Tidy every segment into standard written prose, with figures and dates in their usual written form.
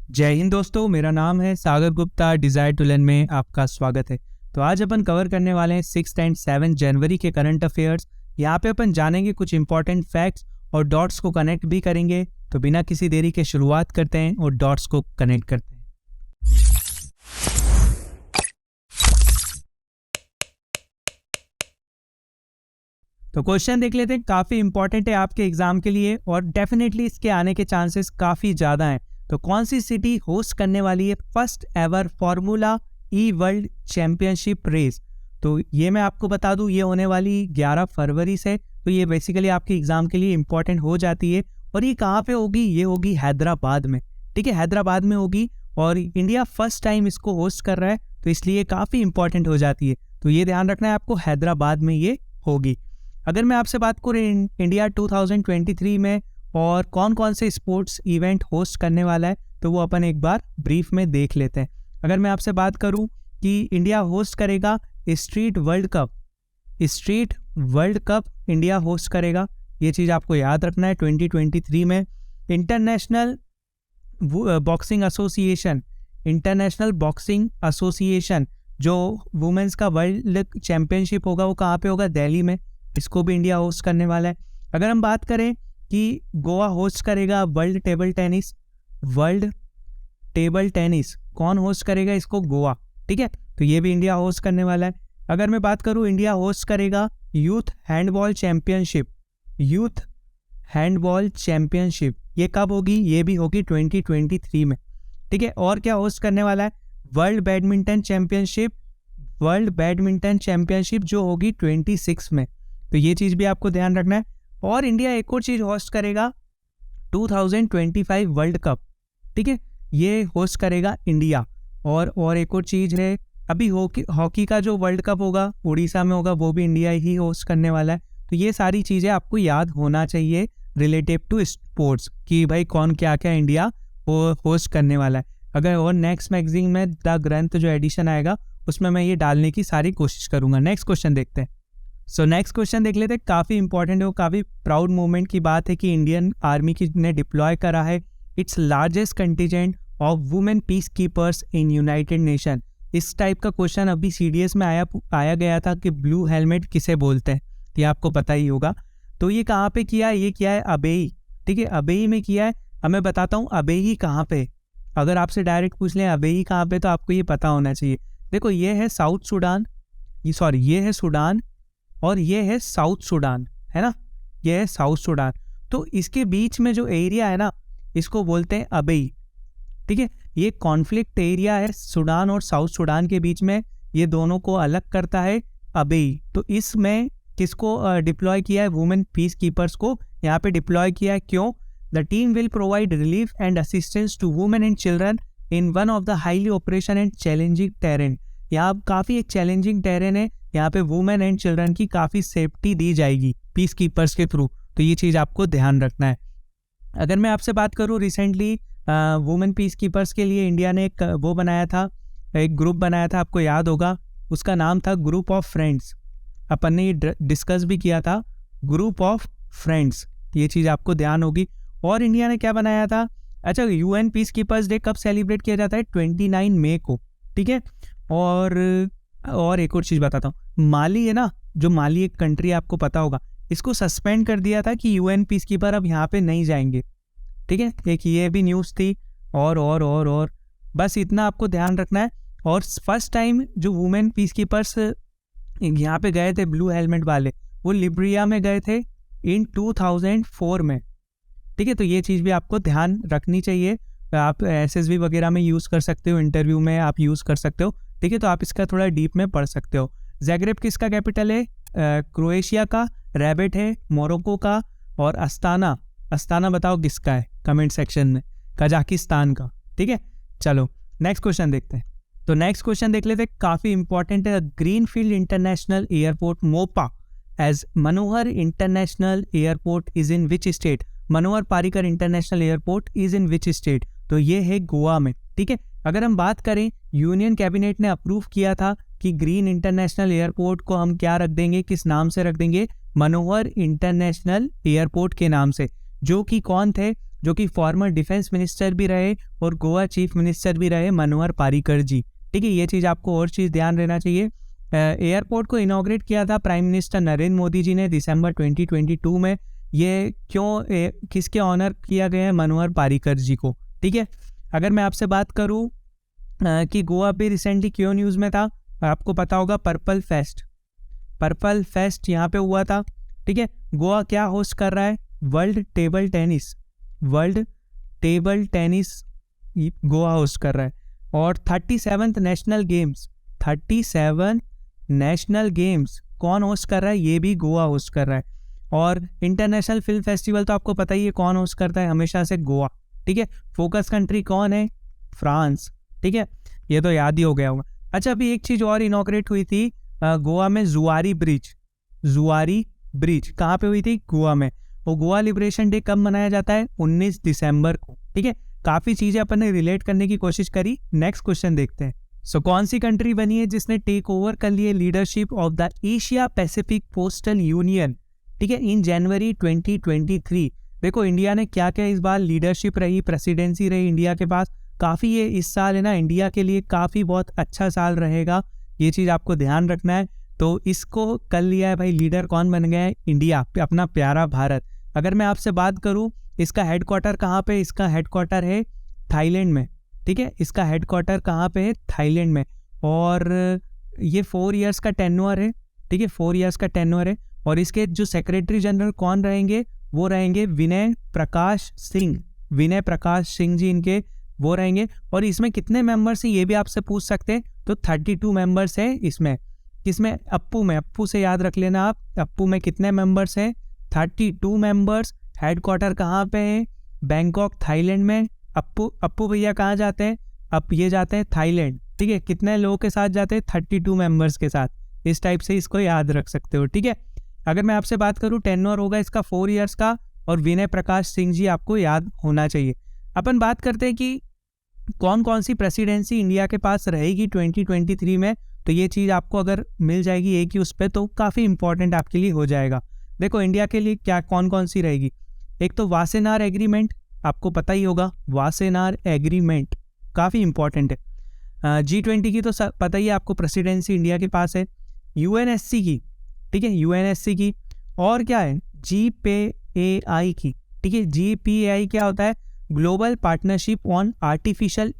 जय हिंद दोस्तों, मेरा नाम है सागर गुप्ता। डिज़ायर टू लर्न में आपका स्वागत है। तो आज अपन कवर करने वाले हैं 6 एंड 7 जनवरी के करंट अफेयर्स। यहाँ पे अपन जानेंगे कुछ इंपॉर्टेंट फैक्ट्स और डॉट्स को कनेक्ट भी करेंगे। तो बिना किसी देरी के शुरुआत करते हैं और डॉट्स को कनेक्ट करते हैं। तो क्वेश्चन देख लेते हैं, काफ़ी इंपॉर्टेंट है आपके एग्जाम के लिए और डेफिनेटली इसके आने के चांसेस काफ़ी ज़्यादा हैं। तो कौन सी सिटी होस्ट करने वाली है फर्स्ट एवर फार्मूला ई वर्ल्ड चैंपियनशिप रेस? तो ये मैं आपको बता दूं, ये होने वाली 11 फरवरी से। तो ये बेसिकली आपके एग्जाम के लिए इंपॉर्टेंट हो जाती है। और ये कहाँ पे होगी? ये होगी हैदराबाद में। ठीक है, हैदराबाद में होगी और इंडिया फर्स्ट टाइम इसको होस्ट कर रहा है, तो इसलिए काफ़ी इंपॉर्टेंट हो जाती है। तो ये ध्यान रखना है आपको, हैदराबाद में ये होगी। अगर मैं आपसे बात करूँ इंडिया 2023 में और कौन कौन से स्पोर्ट्स इवेंट होस्ट करने वाला है, तो वो अपन एक बार ब्रीफ में देख लेते हैं। अगर मैं आपसे बात करूं कि इंडिया होस्ट करेगा street world cup India host करेगा, ये चीज़ आपको याद रखना है 2023 में। इंटरनेशनल बॉक्सिंग एसोसिएशन जो वुमेन्स का वर्ल्ड चैंपियनशिप होगा, वो कहाँ पे होगा? दिल्ली में। इसको भी इंडिया होस्ट करने वाला है। अगर हम बात करें कि गोवा होस्ट करेगा वर्ल्ड टेबल टेनिस, कौन होस्ट करेगा इसको? गोवा। ठीक है, तो ये भी इंडिया होस्ट करने वाला है। अगर मैं बात करूं, इंडिया होस्ट करेगा यूथ हैंडबॉल चैंपियनशिप, ये कब होगी? ये भी होगी 2023 में। ठीक है, और क्या होस्ट करने वाला है? वर्ल्ड बैडमिंटन चैंपियनशिप जो होगी 26 में। तो ये चीज़ भी आपको ध्यान रखना है। और इंडिया एक और चीज़ होस्ट करेगा 2025 वर्ल्ड कप। ठीक है, ये होस्ट करेगा इंडिया। और एक और चीज़ है, अभी हॉकी का जो वर्ल्ड कप होगा उड़ीसा में होगा, वो भी इंडिया ही होस्ट करने वाला है। तो ये सारी चीज़ें आपको याद होना चाहिए रिलेटिव टू स्पोर्ट्स कि भाई कौन क्या क्या इंडिया वो होस्ट करने वाला है। अगर और नेक्स्ट मैगजीन में द ग्रंथ जो एडिशन आएगा उसमें मैं ये डालने की सारी कोशिश करूँगा। नेक्स्ट क्वेश्चन देखते हैं। नेक्स्ट क्वेश्चन देख लेते हैं, काफ़ी इंपॉर्टेंट है और काफ़ी प्राउड मोमेंट की बात है कि इंडियन आर्मी की ने डिप्लॉय करा है its largest contingent of women peace keepers in United nation. इस टाइप का क्वेश्चन अभी सीडीएस में आया गया था कि ब्लू हेलमेट किसे बोलते हैं, ये आपको पता ही होगा। तो ये कहाँ पे किया है? ये किया है अबेई। ठीक है, अबेई में किया है। अब मैं बताता हूँ अबेई कहाँ पे। अगर आपसे डायरेक्ट पूछ लें अबेई कहाँ पे, तो आपको ये पता होना चाहिए। देखो, ये है सुडान और ये है साउथ सुडान, है ना? ये है साउथ सुडान। तो इसके बीच में जो एरिया है ना, इसको बोलते हैं अबेई। ठीक है, ये कॉन्फ्लिक्ट एरिया है सुडान और साउथ सुडान के बीच में, ये दोनों को अलग करता है अबेई। तो इसमें किसको डिप्लॉय किया है? वुमेन पीस कीपर्स को यहाँ पे डिप्लॉय किया है। क्यों? The team will provide relief and assistance to women and children in one of the highly operation and challenging terrain. यहाँ काफ़ी एक चैलेंजिंग टेरेन है, यहाँ पे वुमेन एंड चिल्ड्रन की काफ़ी सेफ्टी दी जाएगी पीस कीपर्स के थ्रू। तो ये चीज़ आपको ध्यान रखना है। अगर मैं आपसे बात करूँ, रिसेंटली वुमेन पीस कीपर्स के लिए इंडिया ने एक ग्रुप बनाया था, आपको याद होगा, उसका नाम था ग्रुप ऑफ फ्रेंड्स। अपन ने ये डिस्कस भी किया था, ग्रुप ऑफ फ्रेंड्स। ये चीज़ आपको ध्यान होगी। और इंडिया ने क्या बनाया था? अच्छा, यूएन पीस कीपर्स डे कब सेलिब्रेट किया जाता है? 29 मई को। ठीक है, और एक और चीज़ बताता हूँ, माली है ना, जो माली एक कंट्री आपको पता होगा, इसको सस्पेंड कर दिया था कि यूएन पीस कीपर अब यहाँ पे नहीं जाएंगे। ठीक है, एक ये भी न्यूज़ थी। और बस इतना आपको ध्यान रखना है। और फर्स्ट टाइम जो वुमेन पीस कीपर्स यहाँ पे गए थे ब्लू हेलमेट वाले, वो लिब्रिया में गए थे इन 2004 में। ठीक है, तो ये चीज़ भी आपको ध्यान रखनी चाहिए। आप एसएसबी वगैरह में यूज़ कर सकते हो, इंटरव्यू में आप यूज़ कर सकते हो। ठीक है, तो आप इसका थोड़ा डीप में पढ़ सकते हो। ज़ैग्रेब किसका कैपिटल है? क्रोएशिया का। रैबिट है मोरक्को का। और अस्ताना बताओ किसका है कमेंट सेक्शन में? कजाकिस्तान का। ठीक है, चलो नेक्स्ट क्वेश्चन देखते हैं। तो नेक्स्ट क्वेश्चन देख लेते हैं, काफ़ी इंपॉर्टेंट है। Greenfield international airport Mopa as Manohar international airport is in which state? Manohar Parikar international airport is in which state? तो ये है गोवा में। ठीक है, अगर हम बात करें, यूनियन कैबिनेट ने अप्रूव किया था कि ग्रीन इंटरनेशनल एयरपोर्ट को हम क्या रख देंगे, किस नाम से रख देंगे? मनोहर इंटरनेशनल एयरपोर्ट के नाम से। जो कि कौन थे? जो कि फॉर्मर डिफेंस मिनिस्टर भी रहे और गोवा चीफ मिनिस्टर भी रहे, मनोहर पारीकर जी। ठीक है, ये चीज़ आपको और चीज़ ध्यान रहना चाहिए। एयरपोर्ट को इनॉग्रेट किया था प्राइम मिनिस्टर नरेंद्र मोदी जी ने दिसंबर 2022 में। ये किसके ऑनर किया गया है? मनोहर पारीकर जी को। ठीक है, अगर मैं आपसे बात करूं कि गोवा भी रिसेंटली क्यों न्यूज़ में था, आपको पता होगा पर्पल फेस्ट यहाँ पे हुआ था। ठीक है, गोवा क्या होस्ट कर रहा है? World table tennis Goa host कर रहा है। और 37 नेशनल गेम्स कौन होस्ट कर रहा है? ये भी गोवा होस्ट कर रहा है। और इंटरनेशनल फिल्म फेस्टिवल तो आपको पता ही है कौन होस्ट करता है, हमेशा से गोवा। ठीक है, फोकस कंट्री कौन है? फ्रांस। ठीक है, ये तो याद ही हो गया होगा। अच्छा, अभी एक चीज़ और इनॉग्रेट हुई थी गोवा में, जुआरी ब्रिज कहाँ पे हुई थी? गोवा में। वो गोवा लिबरेशन डे कब मनाया जाता है? 19 दिसंबर को। ठीक है, काफ़ी चीज़ें अपन ने रिलेट करने की कोशिश करी। नेक्स्ट क्वेश्चन देखते हैं। कौन सी कंट्री बनी है जिसने टेक ओवर कर लिए leadership of the Asia Pacific postal union? ठीक है, इन जनवरी 2023। देखो इंडिया ने क्या क्या इस बार लीडरशिप रही, प्रेसिडेंसी रही इंडिया के पास काफ़ी। ये इस साल है ना इंडिया के लिए काफ़ी बहुत अच्छा साल रहेगा, ये चीज़ आपको ध्यान रखना है। तो इसको कर लिया है भाई, लीडर कौन बन गया है? इंडिया, अपना प्यारा भारत। अगर मैं आपसे बात करूं इसका हेडक्वार्टर कहाँ पे? इसका हेडक्वार्टर है थाईलैंड में। ठीक है, इसका हेडक्वार्टर कहाँ पे है? थाईलैंड में। और ये 4 इयर्स का टेन्योर है। ठीक है, 4 इयर्स का टेन्योर है। और इसके जो सेक्रेटरी जनरल कौन रहेंगे? वो रहेंगे विनय प्रकाश सिंह जी, इनके वो रहेंगे। और इसमें कितने मेंबर्स हैं ये भी आपसे पूछ सकते हैं। तो 32 मेंबर्स हैं इसमें। किसमें? अप्पू से याद रख लेना आप, अप्पू में कितने मेंबर्स हैं? 32 मेंबर्स। हेडक्वार्टर कहाँ पे है? बैंकॉक, थाईलैंड में। अप्पू भैया कहाँ जाते हैं? अब ये जाते हैं थाईलैंड। ठीक है, कितने लोगों के साथ जाते हैं? 32 मेंबर्स के साथ। इस टाइप से इसको याद रख सकते हो। ठीक है, अगर मैं आपसे बात करूँ टेन्योर होगा इसका 4 इयर्स का। और विनय प्रकाश सिंह जी आपको याद होना चाहिए। अपन बात करते हैं कि कौन कौन सी प्रेसिडेंसी इंडिया के पास रहेगी 2023 में। तो ये चीज़ आपको अगर मिल जाएगी एक ही उस पर, तो काफ़ी इंपॉर्टेंट आपके लिए हो जाएगा। देखो इंडिया के लिए क्या कौन कौन सी रहेगी। एक तो वासेनार एग्रीमेंट, आपको पता ही होगा, वासेनार एग्रीमेंट काफ़ी इंपॉर्टेंट है। G20 की तो पता ही है आपको, प्रेसिडेंसी इंडिया के पास है। UNSC की, ठीक है, UNSC की। और क्या है? GPAI की। ठीक है, GPAI क्या होता है? Global partnership on artificial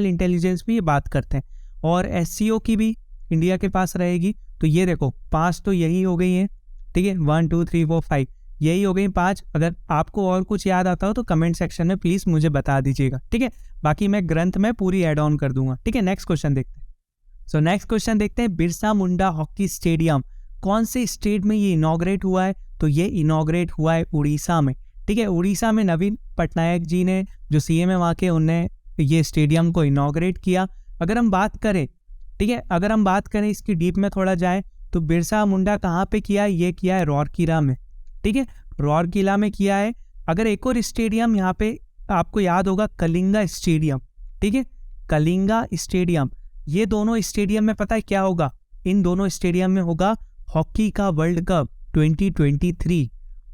intelligence भी ये बात करते हैं। और SCO की भी इंडिया के पास रहेगी। तो ये देखो 5 तो यही हो गई हैं। ठीक है, 1 2 3 4 5 यही हो गई 5। अगर आपको और कुछ याद आता हो तो कमेंट सेक्शन में प्लीज़ मुझे बता दीजिएगा। ठीक है, बाकी मैं ग्रंथ में पूरी ऐड ऑन कर दूंगा। ठीक है, नेक्स्ट क्वेश्चन देखते हैं। नेक्स्ट क्वेश्चन देखते हैं, बिरसा मुंडा हॉकी स्टेडियम कौन से स्टेट में ये इनॉग्रेट हुआ है? तो ये इनॉग्रेट हुआ है उड़ीसा में। ठीक है, उड़ीसा में नवीन पटनायक जी ने, जो CM है वहाँ के, उनने ये स्टेडियम को इनॉग्रेट किया। अगर हम बात करें, ठीक है, अगर हम बात करें इसकी डीप में थोड़ा जाए, तो बिरसा मुंडा कहाँ पे किया है? ये किया है रौरकिला में। ठीक है, रौरकिला में किया है। अगर एक और स्टेडियम यहाँ पे आपको याद होगा, कलिंगा स्टेडियम। ठीक है, कलिंगा स्टेडियम। ये दोनों स्टेडियम में पता है क्या होगा? इन दोनों स्टेडियम में होगा हॉकी का वर्ल्ड कप 2023।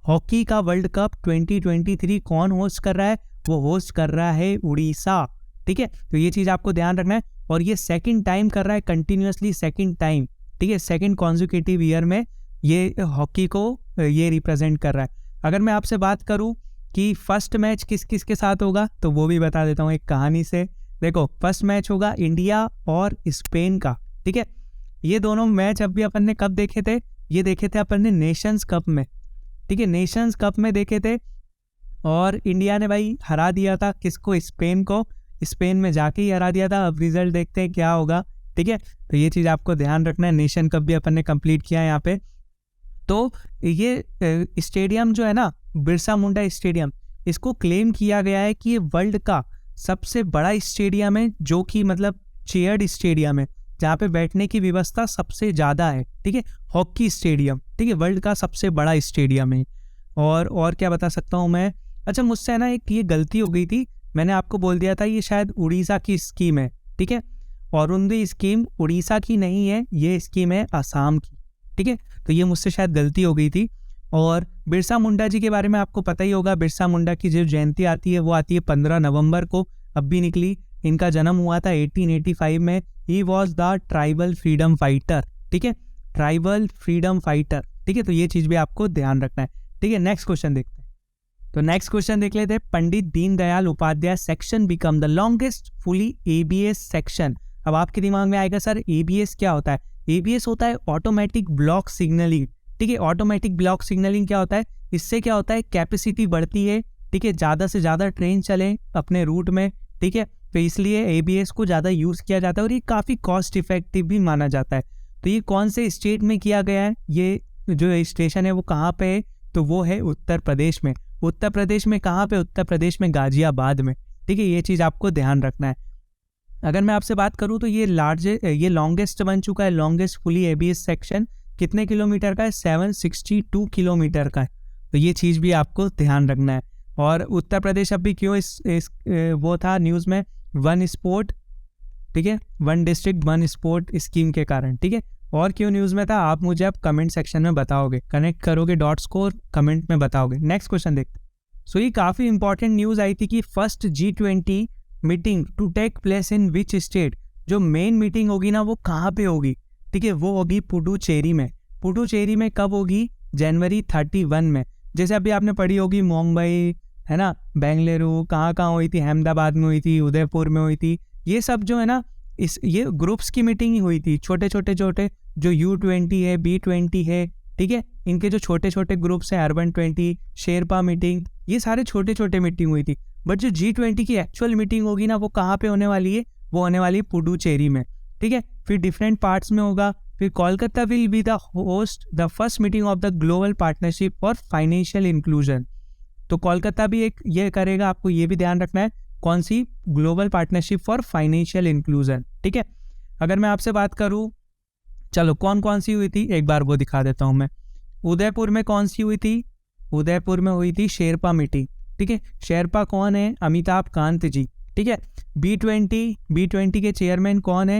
हॉकी का वर्ल्ड कप 2023 कौन होस्ट कर रहा है? वो होस्ट कर रहा है उड़ीसा। ठीक है, तो ये चीज़ आपको ध्यान रखना है। और ये सेकंड टाइम कर रहा है, कंटिन्यूसली सेकंड टाइम। ठीक है, सेकंड कॉन्जिक्यूटिव ईयर में ये हॉकी को ये रिप्रेजेंट कर रहा है। अगर मैं आपसे बात करूं कि फर्स्ट मैच किस किस के साथ होगा, तो वो भी बता देता हूं एक कहानी से। देखो, फर्स्ट मैच होगा इंडिया और स्पेन का। ठीक है, ये दोनों मैच अभी अपन ने कब देखे थे? ये देखे थे अपन ने नेशंस कप में। ठीक है, नेशंस कप में देखे थे। और इंडिया ने भाई हरा दिया था किसको? स्पेन को। स्पेन में जाके ही हरा दिया था। अब रिजल्ट देखते हैं क्या होगा। ठीक है, तो ये चीज़ आपको ध्यान रखना है। नेशन कप भी अपन ने कंप्लीट किया है यहाँ पे। तो ये स्टेडियम जो है ना, बिरसा मुंडा स्टेडियम, इसको क्लेम किया गया है कि ये वर्ल्ड का सबसे बड़ा स्टेडियम है, जो कि मतलब चेयर्ड स्टेडियम है, जहाँ पे बैठने की व्यवस्था सबसे ज़्यादा है। ठीक है, हॉकी स्टेडियम। ठीक है, वर्ल्ड का सबसे बड़ा स्टेडियम है। और क्या बता सकता हूँ मैं? अच्छा, मुझसे है ना एक ये गलती हो गई थी, मैंने आपको बोल दिया था ये शायद उड़ीसा की स्कीम है। ठीक है, औरुंदी स्कीम उड़ीसा की नहीं है, ये स्कीम है आसाम की। ठीक है, तो ये मुझसे शायद गलती हो गई थी। और बिरसा मुंडा जी के बारे में आपको पता ही होगा, बिरसा मुंडा की जो जयंती आती है वो आती है 15 नवंबर को, अब भी निकली। इनका जन्म हुआ था 1885 में। He was the tribal freedom fighter, ठीक है, ट्राइबल फ्रीडम फाइटर, ठीक है। तो ये चीज़ भी आपको ध्यान रखना है, ठीक है। नेक्स्ट क्वेश्चन देखते हैं। तो नेक्स्ट क्वेश्चन देख लेते हैं। Pandit Deendayal Upadhyay section become the longest fully ABS section. अब आपके दिमाग में आएगा सर एबीएस क्या होता है? एबीएस होता है ऑटोमेटिक ब्लॉक सिग्नलिंग, ठीक है। ऑटोमेटिक ब्लॉक सिग्नलिंग क्या होता है? इससे क्या होता है, कैपेसिटी बढ़ती है, ठीक है, ज़्यादा से ज़्यादा ट्रेन चले अपने रूट में, ठीक है। तो इसलिए एबीएस को ज़्यादा यूज़ किया जाता है और ये काफ़ी कॉस्ट इफेक्टिव भी माना जाता है। तो ये कौन से स्टेट में किया गया है? ये जो स्टेशन है वो कहाँ पे है? तो वो है उत्तर प्रदेश में। उत्तर प्रदेश में कहाँ पे? उत्तर प्रदेश में गाजियाबाद में, ठीक है। ये चीज़ आपको ध्यान रखना है। अगर मैं आपसे बात करूँ तो ये लॉन्गेस्ट बन चुका है, लॉन्गेस्ट फुली एबीएस सेक्शन कितने किलोमीटर का है? 762 किलोमीटर का है। तो ये चीज़ भी आपको ध्यान रखना है। और उत्तर प्रदेश अभी क्यों इस वो था न्यूज़ में, वन स्पोर्ट, ठीक है, one district one sport scheme के कारण, ठीक है। और क्यों न्यूज़ में था आप मुझे अब कमेंट सेक्शन में बताओगे, कनेक्ट करोगे डॉट्स को और कमेंट में बताओगे। नेक्स्ट क्वेश्चन देखते हैं। सो ये काफ़ी इंपॉर्टेंट न्यूज़ आई थी कि first G20 meeting to take place in which state. जो मेन मीटिंग होगी ना वो कहाँ पे होगी, ठीक है, वो होगी पुडुचेरी में। पुडुचेरी में कब होगी? जनवरी 31 में। जैसे अभी आपने पढ़ी होगी मुंबई, है ना, बेंगलुरु, कहाँ कहाँ हुई थी, अहमदाबाद में हुई थी, उदयपुर में हुई थी। ये सब जो है ना ये ग्रुप्स की मीटिंग ही हुई थी, छोटे छोटे जो U20 है, B20 है, ठीक है, इनके जो छोटे छोटे ग्रुप्स हैं, अर्बन 20, शेरपा मीटिंग, ये सारे छोटे छोटे मीटिंग हुई थी। बट जो G20 की एक्चुअल मीटिंग होगी ना वो कहाँ पे होने वाली है? वो होने वाली है पुडुचेरी में, ठीक है। फिर डिफरेंट पार्ट्स में होगा। फिर Kolkata will be the host the first meeting of the global partnership for financial inclusion. तो कोलकाता भी एक ये करेगा, आपको ये भी ध्यान रखना है, कौन सी? Global partnership for financial inclusion, ठीक है। अगर मैं आपसे बात करूं, चलो कौन कौन सी हुई थी एक बार वो दिखा देता हूं मैं। उदयपुर में कौन सी हुई थी? उदयपुर में हुई थी शेरपा मीटिंग, ठीक है। शेरपा कौन है? अमिताभ कांत जी, ठीक है। B20 के चेयरमैन कौन है?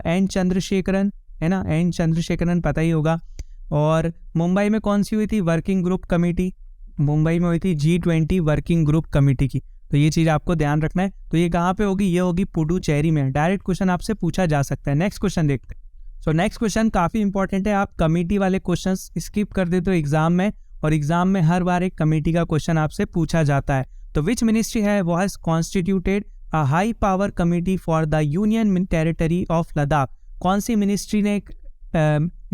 एन चंद्रशेखरन, है ना, एन चंद्रशेखरन पता ही होगा। और मुंबई में कौन सी हुई थी? वर्किंग ग्रुप कमेटी, मुंबई में हुई थी G20 वर्किंग ग्रुप कमेटी की। तो ये चीज़ आपको ध्यान रखना है। तो ये कहाँ पे होगी? ये होगी पुडुचेरी में। डायरेक्ट क्वेश्चन आपसे पूछा जा सकता है। नेक्स्ट क्वेश्चन देखते हैं। सो नेक्स्ट क्वेश्चन काफ़ी इंपॉर्टेंट है। आप कमेटी वाले क्वेश्चन स्किप कर देते हो एग्जाम में, और एग्जाम में हर बार एक कमेटी का क्वेश्चन आपसे पूछा जाता है। तो विच मिनिस्ट्री है वो has constituted a high power committee for the union territory of Ladakh. कौन सी मिनिस्ट्री ने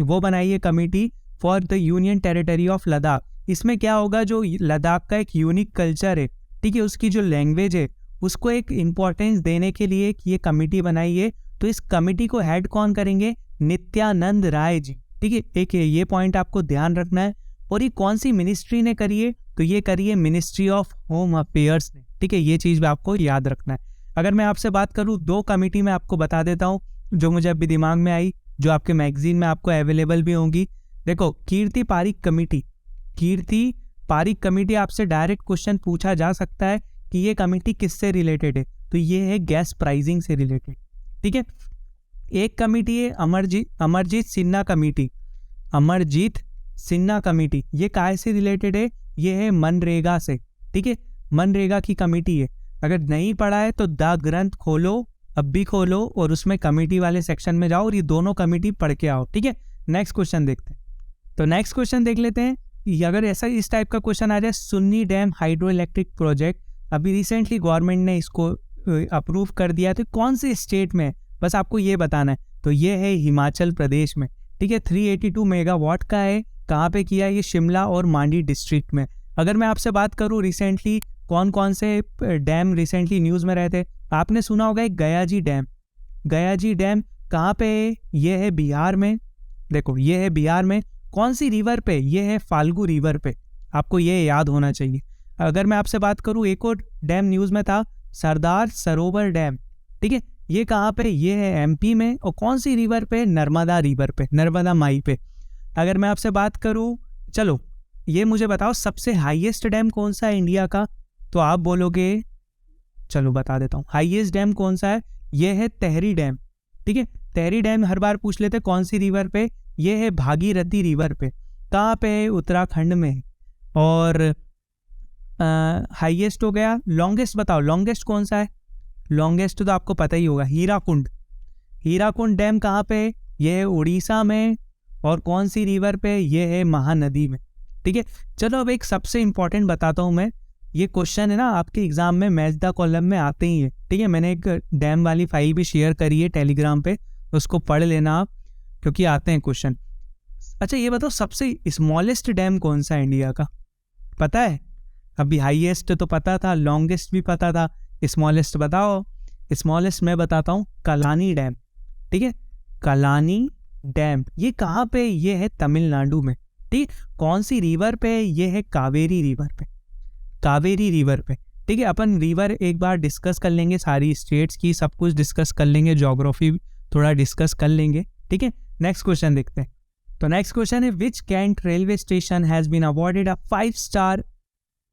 वो बनाई है committee for the union territory of Ladakh? इसमें क्या होगा, जो लद्दाख का एक यूनिक कल्चर है, ठीक है, उसकी जो लैंग्वेज है उसको एक इम्पॉर्टेंस देने के लिए ये कमेटी बनाई है। तो इस कमेटी को हेड कौन करेंगे? नित्यानंद राय जी, ठीक है। एक ये पॉइंट आपको ध्यान रखना है। और ये कौन सी मिनिस्ट्री ने करी है? तो ये करी है मिनिस्ट्री ऑफ होम अफेयर्स ने, ठीक है। ये चीज़ भी आपको याद रखना है। अगर मैं आपसे बात करूँ, दो कमेटी में आपको बता देता हूँ जो मुझे अभी दिमाग में आई, जो आपके मैगजीन में आपको अवेलेबल भी होंगी। देखो, कीर्ति पारिक कमेटी आपसे डायरेक्ट क्वेश्चन पूछा जा सकता है कि ये कमेटी किससे रिलेटेड है? तो ये है गैस प्राइसिंग से रिलेटेड, ठीक है। एक कमेटी है अमरजीत सिन्हा कमेटी, ये काय से रिलेटेड है? ये है मनरेगा से, ठीक है, मनरेगा की कमेटी है। अगर नहीं पढ़ा है तो द ग्रंथ खोलो, अब भी खोलो, और उसमें कमेटी वाले सेक्शन में जाओ और ये दोनों कमेटी पढ़ के आओ, ठीक है। नेक्स्ट क्वेश्चन देखते हैं। तो नेक्स्ट क्वेश्चन देख लेते हैं। अगर ऐसा इस टाइप का क्वेश्चन आ जाए, Sunni dam hydro electric project अभी रिसेंटली गवर्नमेंट ने इसको अप्रूव कर दिया, तो कौन से स्टेट में? बस आपको ये बताना है। तो ये है हिमाचल प्रदेश में, ठीक है। 382 मेगावाट का है। कहाँ पे किया? ये शिमला और मांडी डिस्ट्रिक्ट में। अगर मैं आपसे बात करूँ रिसेंटली कौन कौन से डैम रिसेंटली न्यूज़ में रहते, आपने सुना होगा एक गया जी डैम कहाँ पे है? ये है बिहार में। देखो, ये है बिहार में। कौन सी रिवर पे? ये है फाल्गु रिवर पे। आपको ये याद होना चाहिए। अगर मैं आपसे बात करूँ, एक और डैम न्यूज़ में था, सरदार सरोवर डैम, ठीक है। ये कहाँ पे? ये है MP में। और कौन सी रिवर पे? नर्मदा रिवर पे, नर्मदा माई पे। अगर मैं आपसे बात करूँ, चलो ये मुझे बताओ सबसे हाईएस्ट डैम कौन सा है इंडिया का? तो आप बोलोगे, चलो बता देता हूँ, हाईएस्ट डैम कौन सा है? ये है तेहरी डैम, ठीक है। तेहरी डैम हर बार पूछ लेते कौन सी रिवर पे? ये है भागीरथी रिवर पे। कहाँ पे है? उत्तराखंड में। और हाईएस्ट हो गया। लॉन्गेस्ट बताओ, लॉन्गेस्ट कौन सा है? लॉन्गेस्ट तो आपको पता ही होगा, हीराकुंड। हीराकुंड डैम कहाँ पे है? ये है उड़ीसा में। और कौन सी रिवर पे? ये है महानदी में। ठीक है, चलो अब एक सबसे इंपॉर्टेंट बताता हूँ मैं। ये क्वेश्चन है ना आपके एग्जाम में मैच द कॉलम में आते ही है। ठीक है, मैंने एक डैम वाली फाइल भी शेयर करी है टेलीग्राम पे, उसको पढ़ लेना आप, क्योंकि आते हैं क्वेश्चन। अच्छा ये बताओ, सबसे स्मॉलेस्ट डैम कौन सा है इंडिया का? पता है? अभी हाईएस्ट तो पता था, लॉन्गेस्ट भी पता था, स्मॉलेस्ट बताओ। स्मॉलेस्ट मैं बताता हूँ, कलानी डैम। ठीक है, कलानी डैम ये कहाँ पे? ये है तमिलनाडु में। ठीक, कौन सी रिवर पे? ये है कावेरी रिवर पे। कावेरी रिवर पे। ठीक है, अपन रिवर एक बार डिस्कस कर लेंगे, सारी स्टेट्स की सब कुछ डिस्कस कर लेंगे, ज्योग्राफी थोड़ा डिस्कस कर लेंगे। ठीक है, नेक्स्ट क्वेश्चन देखते हैं। तो नेक्स्ट क्वेश्चन है, which Kant railway station has been awarded a five star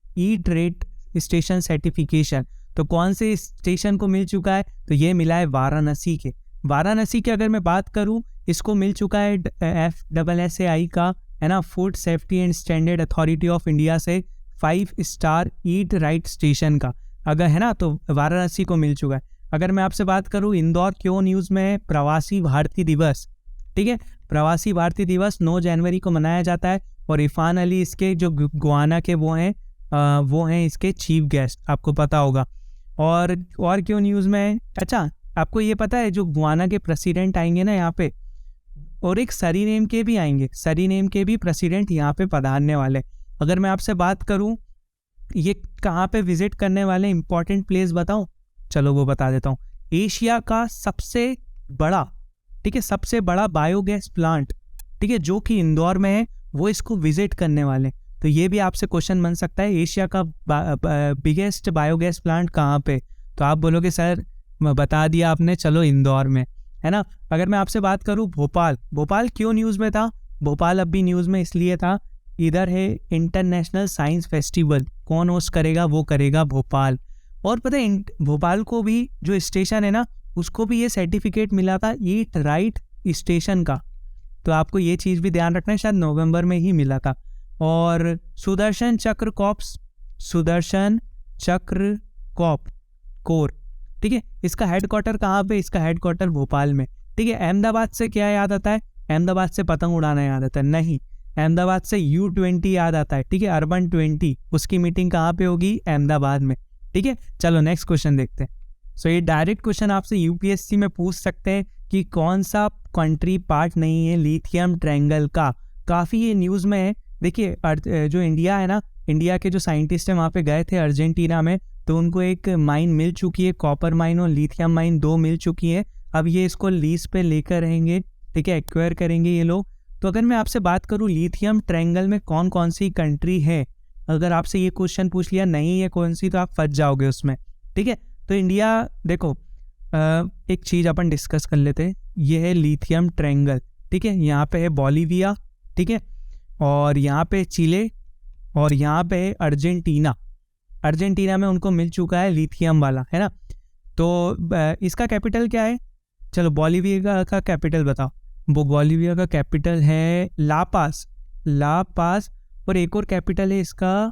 eat right station certification? तो कौन से स्टेशन को मिल चुका है? तो ये मिला है वाराणसी के। वाराणसी की अगर मैं बात करूं, इसको मिल चुका है FSSAI का, है ना, food safety and standard authority of India से 5-स्टार ईट राइट स्टेशन का, अगर है ना, तो वाराणसी को मिल चुका है। अगर मैं आपसे बात करूं, इंदौर क्यों न्यूज़ में है? प्रवासी भारतीय दिवस। ठीक है, प्रवासी भारतीय दिवस 9 जनवरी को मनाया जाता है। और इरफान अली इसके जो गुआना के वो हैं इसके चीफ गेस्ट, आपको पता होगा। और क्यों न्यूज़ में है? अच्छा आपको ये पता है जो गुआना के प्रेसिडेंट आएंगे ना यहाँ पे, और एक सरीनेम के भी आएंगे, सरीनेम के भी प्रेसिडेंट यहाँ पे पधारने वाले। अगर मैं आपसे बात करूँ ये कहाँ पे विजिट करने वाले, इंपॉर्टेंट प्लेस बताऊँ? चलो वो बता देता हूँ। एशिया का सबसे बड़ा, ठीक है, सबसे बड़ा बायोगैस प्लांट, ठीक है, जो कि इंदौर में है, वो इसको विजिट करने वाले। तो ये भी आपसे क्वेश्चन बन सकता है, एशिया का बिगेस्ट बायोगैस प्लांट कहाँ पे? तो आप बोलोगे सर बता दिया आपने, चलो इंदौर में, है ना। अगर मैं आपसे बात करूँ भोपाल, भोपाल क्यों न्यूज़ में था? भोपाल अब भी न्यूज़ में इसलिए था, इधर है इंटरनेशनल साइंस फेस्टिवल, कौन होस्ट करेगा? वो करेगा भोपाल। और पता है भोपाल को भी जो स्टेशन है ना, उसको भी ये सर्टिफिकेट मिला था ईट राइट स्टेशन का। तो आपको ये चीज़ भी ध्यान रखना है, शायद नवंबर में ही मिला था। और सुदर्शन चक्र कॉर्प्स, सुदर्शन चक्र कोर, ठीक है, इसका हेडक्वार्टर कहाँ पे? इसका हेडक्वार्टर भोपाल में। ठीक है, अहमदाबाद से क्या याद आता है? अहमदाबाद से पतंग उड़ाना याद आता है? नहीं, अहमदाबाद से U20 याद आता है। ठीक है, अर्बन 20, उसकी मीटिंग कहाँ पे होगी? अहमदाबाद में। ठीक है, चलो नेक्स्ट क्वेश्चन देखते हैं। सो ये डायरेक्ट क्वेश्चन आपसे UPSC में पूछ सकते हैं कि कौन सा कंट्री पार्ट नहीं है लिथियम ट्रायंगल का। काफ़ी ये न्यूज़ में है। देखिए जो इंडिया है ना, इंडिया के जो साइंटिस्ट हैं वहाँ पे गए थे अर्जेंटीना में, तो उनको एक माइन मिल चुकी है, कॉपर माइन और लिथियम माइन 2 मिल चुकी है। अब ये इसको लीज पे लेकर रहेंगे, ठीक है, एक्वायर करेंगे ये लोग। तो अगर मैं आपसे बात करूँ लिथियम ट्रायंगल में कौन कौन सी कंट्री है, अगर आपसे ये क्वेश्चन पूछ लिया नहीं है कौन सी, तो आप फंस जाओगे उसमें। ठीक है, तो इंडिया, देखो एक चीज़ अपन डिस्कस कर लेते हैं, ये है लिथियम ट्रायंगल। ठीक है, यहाँ पे है बोलिविया, ठीक है, और यहाँ पे चिले, और यहाँ पे है अर्जेंटीना। अर्जेंटीना में उनको मिल चुका है लिथियम वाला, है ना। तो इसका कैपिटल क्या है? चलो बोलिविया का कैपिटल बताओ। वो बोलिविया का कैपिटल है लापास, और एक और कैपिटल है इसका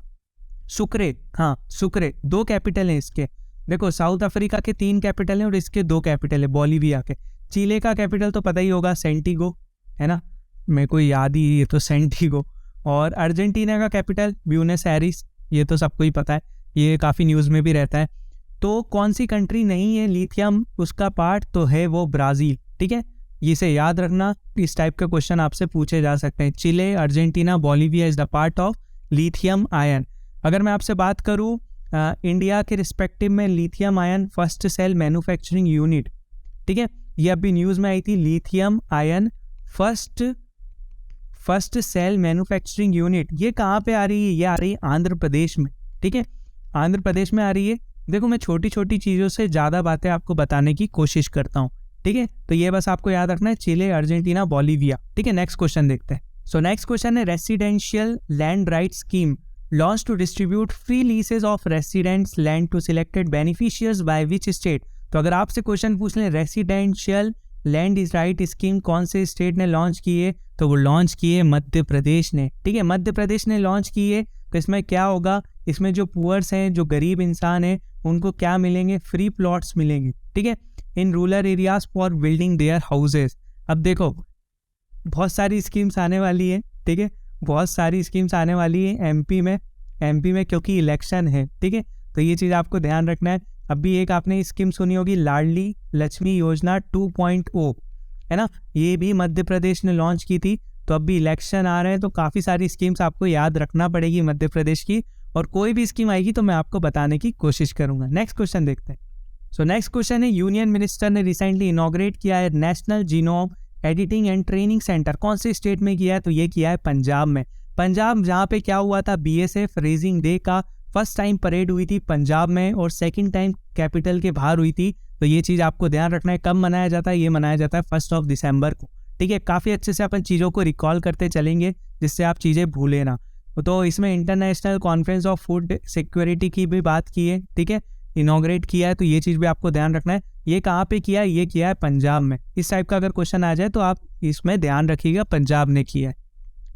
सुक्रे। हाँ सुक्रे, 2 कैपिटल हैं इसके। देखो साउथ अफ्रीका के 3 कैपिटल हैं और इसके 2 कैपिटल है बोलिविया के। चिले का कैपिटल तो पता ही होगा, सेंटिगो, है ना, मेरे को याद ही, ये तो सेंटिगो। और अर्जेंटीना का कैपिटल ब्यूनस एरिस, ये तो सबको ही पता है, ये काफ़ी न्यूज़ में भी रहता है। तो कौन सी कंट्री नहीं है लिथियम उसका पार्ट? तो है वो ब्राज़ील। ठीक है, इसे याद रखना, इस टाइप के क्वेश्चन आपसे पूछे जा सकते हैं। Chile, Argentina, Bolivia is the part of lithium ion. अगर मैं आपसे बात करूँ इंडिया के रिस्पेक्टिव में lithium ion first cell manufacturing unit, ठीक है, ये अभी न्यूज़ में आई थी, lithium ion first cell manufacturing unit. ये कहाँ पे आ रही है? ये आ रही है आंध्र प्रदेश में। ठीक है, आंध्र प्रदेश में आ रही है। देखो मैं छोटी छोटी चीज़ों से ज़्यादा बातें आपको बताने की कोशिश करता हूँ। ठीक है, तो ये बस आपको याद रखना है, चिले, अर्जेंटीना, बोलिविया। ठीक है, नेक्स्ट क्वेश्चन देखते हैं। सो नेक्स्ट क्वेश्चन है, residential land right scheme launch to distribute free leases of residents land to selected beneficiaries by which state? तो अगर आपसे क्वेश्चन पूछ लें residential land is right scheme कौन से स्टेट ने लॉन्च की है, तो वो लॉन्च किए मध्य प्रदेश ने, ठीक है, मध्य प्रदेश ने लॉन्च किए। तो इसमें क्या होगा, इसमें जो पुअर्स हैं, जो गरीब इंसान हैं, उनको क्या मिलेंगे, फ्री प्लॉट्स मिलेंगे, ठीक है, in rural areas for building their houses. अब देखो बहुत सारी स्कीम्स आने वाली है, ठीक है, बहुत सारी स्कीम्स आने वाली है एमपी में क्योंकि इलेक्शन है, ठीक है, तो ये चीज़ आपको ध्यान रखना है। अभी एक आपने स्कीम सुनी होगी लाडली लक्ष्मी योजना 2.0, है ना, ये भी मध्य प्रदेश ने लॉन्च की थी। तो अब भी इलेक्शन आ रहे हैं तो काफ़ी सारी स्कीम्स आपको याद रखना पड़ेगी मध्य प्रदेश की, और कोई भी स्कीम आएगी तो मैं आपको बताने की कोशिश करूंगा। नेक्स्ट क्वेश्चन देखते हैं। सो नेक्स्ट क्वेश्चन है, यूनियन मिनिस्टर ने रिसेंटली इनॉग्रेट किया है national genome editing and training centre. कौन से स्टेट में किया है, तो ये किया है पंजाब में। पंजाब जहाँ पे क्या हुआ था, बीएसएफ रेजिंग डे का फर्स्ट टाइम परेड हुई थी पंजाब में, और सेकंड टाइम कैपिटल के बाहर हुई थी। तो ये चीज़ आपको ध्यान रखना है। कब मनाया जाता है, ये मनाया जाता है 1 दिसंबर को, ठीक है। काफ़ी अच्छे से अपन चीज़ों को रिकॉल करते चलेंगे जिससे आप चीज़ें भूलें ना। तो इसमें international conference of food security की भी बात की है, ठीक है, इनॉग्रेट किया है, तो ये चीज़ भी आपको ध्यान रखना है। ये कहाँ पे किया है, ये किया है पंजाब में। इस टाइप का अगर क्वेश्चन आ जाए तो आप इसमें ध्यान रखिएगा, पंजाब ने किया है।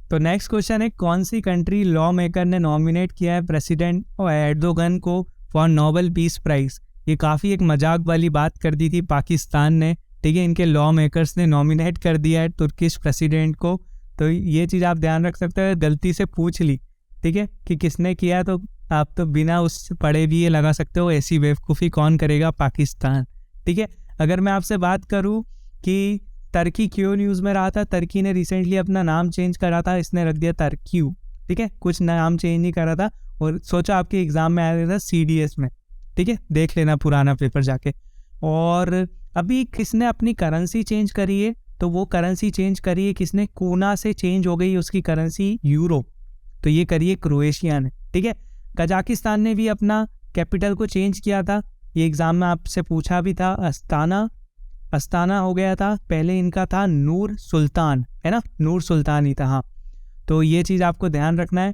तो नेक्स्ट क्वेश्चन है, कौन सी कंट्री लॉ मेकर ने नॉमिनेट किया है प्रेसिडेंट एर्दोगन को फॉर नोबेल पीस प्राइज़। ये काफ़ी एक मजाक वाली बात कर दी थी पाकिस्तान ने, ठीक है, इनके लॉ मेकर्स ने नॉमिनेट कर दिया है तुर्किश प्रेसिडेंट को। तो ये चीज़ आप ध्यान रख सकते हो, गलती से पूछ ली, ठीक है, कि किसने किया, तो आप तो बिना उस पढ़े भी ये लगा सकते हो, ऐसी बेवकूफ़ी कौन करेगा, पाकिस्तान, ठीक है। अगर मैं आपसे बात करूँ कि तुर्की क्यों न्यूज़ में रहा था, तुर्की ने रिसेंटली अपना नाम चेंज करा था, इसने रख दिया तुर्क्यू, ठीक है, कुछ नाम चेंज नहीं करा था, और सोचा आपके एग्ज़ाम में आया था CDS में, ठीक है, देख लेना पुराना पेपर जाके। और अभी किसने अपनी करेंसी चेंज करी है, तो वो करेंसी चेंज करी है किसने, कोना से चेंज हो गई उसकी करेंसी यूरो, तो ये करिए क्रोएशिया ने, ठीक है। कजाकिस्तान ने भी अपना कैपिटल को चेंज किया था, ये एग्ज़ाम में आपसे पूछा भी था, अस्ताना हो गया था, पहले इनका था नूर सुल्तान, है ना, नूर सुल्तान ही था, हाँ। तो ये चीज़ आपको ध्यान रखना है।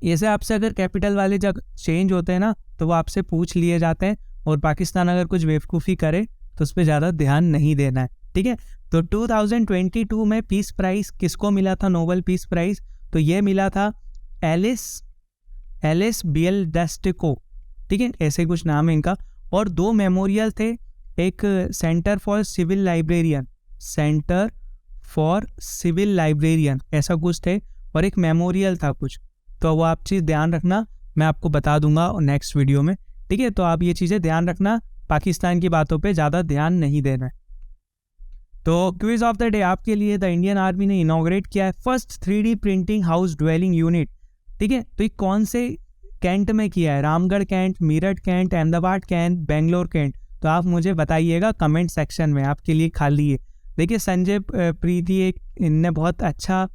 ऐसे आपसे अगर कैपिटल वाले जब चेंज होते हैं ना तो वो आपसे पूछ लिए जाते हैं, और पाकिस्तान अगर कुछ बेवकूफ़ी करे तो उस पर ज़्यादा ध्यान नहीं देना है, ठीक है। तो 2022 में पीस प्राइज़ किसको मिला था, नोबेल पीस प्राइज़, तो ये मिला था एलिस बिएलडेस्को, ठीक है, ऐसे कुछ नाम है इनका। और 2 मेमोरियल थे, एक सेंटर फॉर सिविल लाइब्रेरियन ऐसा कुछ थे, और एक मेमोरियल था कुछ, तो वो आप चीज़ ध्यान रखना, मैं आपको बता दूंगा नेक्स्ट वीडियो में, ठीक है। तो आप ये चीज़ें ध्यान रखना, पाकिस्तान की बातों पे ज़्यादा ध्यान नहीं देना है। तो क्विज ऑफ द डे आपके लिए, द इंडियन आर्मी ने इनॉग्रेट किया है first 3D printing house dwelling unit, ठीक है। तो ये कौन से कैंट में किया है, Ramgarh cantt, Meerut cantt, Ahmedabad cantt, Bangalore cantt, तो आप मुझे बताइएगा कमेंट सेक्शन में, आपके लिए खाली है। देखिए संजय प्रीति एक इनने बहुत अच्छा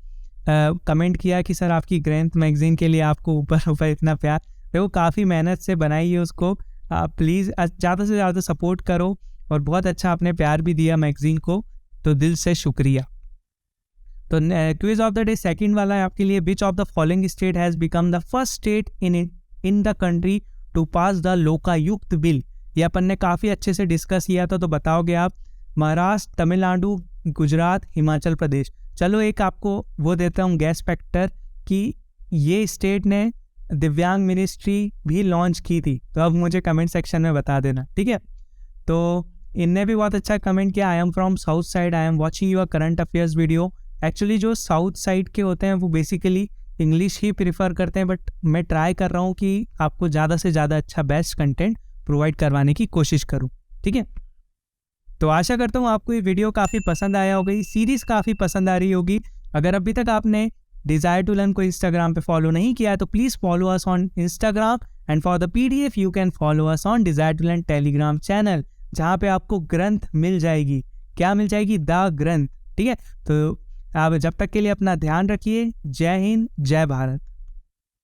कमेंट किया कि सर आपकी ग्रंथ मैगजीन के लिए आपको ऊपर इतना प्यार, देखो काफ़ी मेहनत से बनाई है उसको, आप प्लीज़ ज़्यादा से ज़्यादा सपोर्ट करो, और बहुत अच्छा आपने प्यार भी दिया मैगजीन को, तो दिल से शुक्रिया। तो quiz of the day second वाला है आपके लिए, which of the following state has become the first state in the country to pass the Lokayukta bill. ये अपन ने काफ़ी अच्छे से डिस्कस किया था, तो बताओगे आप, महाराष्ट्र, तमिलनाडु, गुजरात, हिमाचल प्रदेश। चलो एक आपको वो देता हूँ गैस फैक्टर कि ये स्टेट ने दिव्यांग मिनिस्ट्री भी लॉन्च की थी, तो अब मुझे कमेंट सेक्शन में बता देना, ठीक है। तो इनने भी बहुत अच्छा कमेंट किया, I am from south side, I am watching your current affairs video. Actually जो साउथ साइड के होते हैं वो बेसिकली इंग्लिश ही प्रीफर करते हैं, बट मैं ट्राई कर रहा हूँ कि आपको ज़्यादा से ज़्यादा अच्छा बेस्ट कंटेंट प्रोवाइड करवाने की कोशिश करूँ, ठीक है। तो आशा करता हूँ आपको ये वीडियो काफ़ी पसंद आया होगा, ये सीरीज़ काफ़ी पसंद आ रही होगी। अगर अभी तक आपने डिज़ायर टू लर्न को इंस्टाग्राम पे फॉलो नहीं किया है तो please follow us on Instagram, and for the PDF you can follow us on desire to learn Telegram channel, जहाँ पे आपको ग्रंथ मिल जाएगी। क्या मिल जाएगी? द ग्रंथ, ठीक है। तो आप जब तक के लिए अपना ध्यान रखिए। जय हिंद, जय भारत।